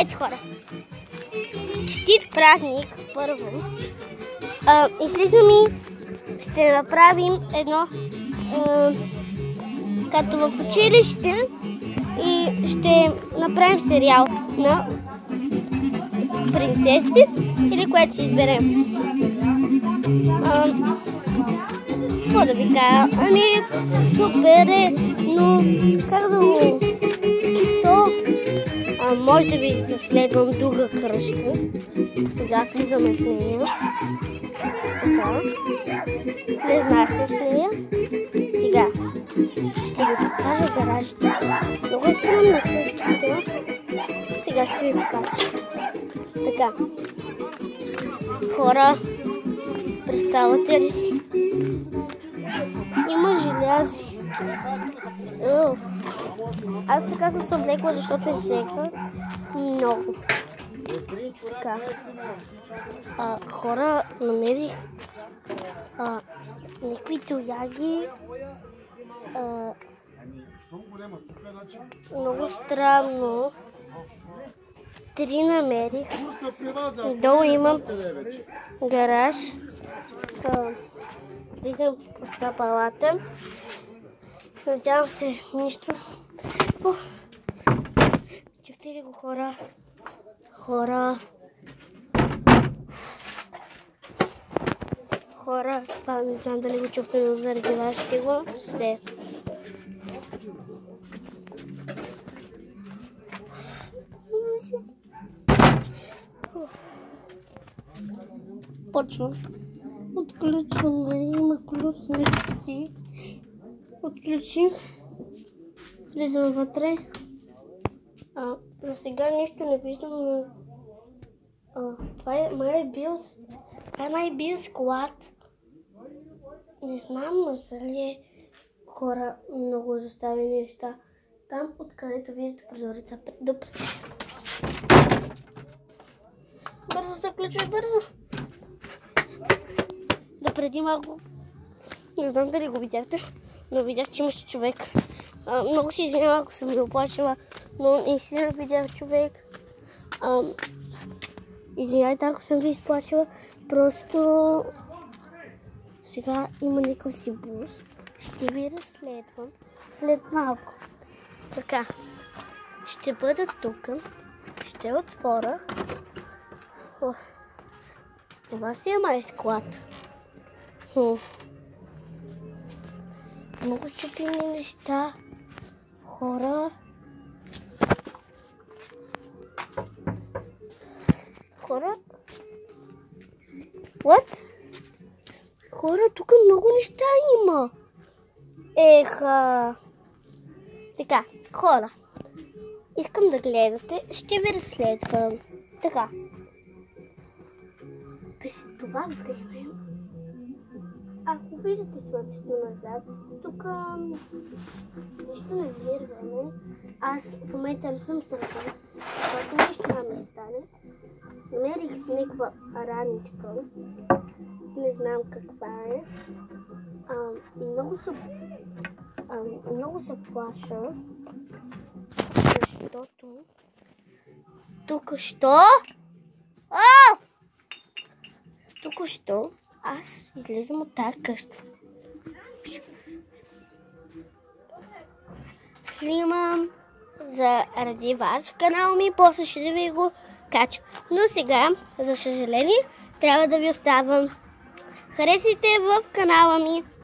Ето хора, честит празник първо. Излизам и ще направим едно като в училище и ще направим сериал на принцесите или което си изберем. Какво да ви кажа? Ами супер е, но как да го... може да ви заследвам друга кръща. Сега влизаме в нея. Така. Не знаехме в нея. Сега ще ви покажа гаражите. Много е странна къщата. Сега ще ви покажа. Така. Хора, представате ли си? Има желязи. Аз така съм се облекла, защото е жека много. Така. Хора, намерих някакви тояги. Много странно. 3 намерих. Долу имам гараж. Влизам в палата. Надявам се нищо. Чухте ли го, хора? Хора, това не знам дали го чухте, но заради вас ще го след. Почвам. Отключвам, има ключ, не си. Отключих. Влизам вътре. За сега нищо не виждам, но... това е май бил склад. Не знам, дали е хора много заставени неща. Там, откъдето виждате прозореца. Бързо заключвай, бързо! Допреди малко. Не знам дали го видяхте, но видях, че имаше човек. Много се извинявам, ако съм ви оплашила, но наистина видях човек. Извинявайте, ако съм ви изплашила. Просто сега има някакъв си бус. Ще ви разследвам след малко. Така. Ще бъда тук. Ще отворя. Това си е май склад. Много чупими неща. Хора. What? Хора, тук много неща има. Така, хора. Искам да гледате. Ще ви разследвам. Така. През това време, ако виждате слънцето назад, тук нищо не виждаме. Аз в момента не съм сръкана, защото нищо не ми стане. Намерих някаква раничка. Не знам каква е. Много се плаша, защото току-що аз излизам от тази къща. Снимам заради вас в канала ми, после ще ви го кача. Но сега, за съжаление, трябва да ви оставам. Харесайте в канала ми.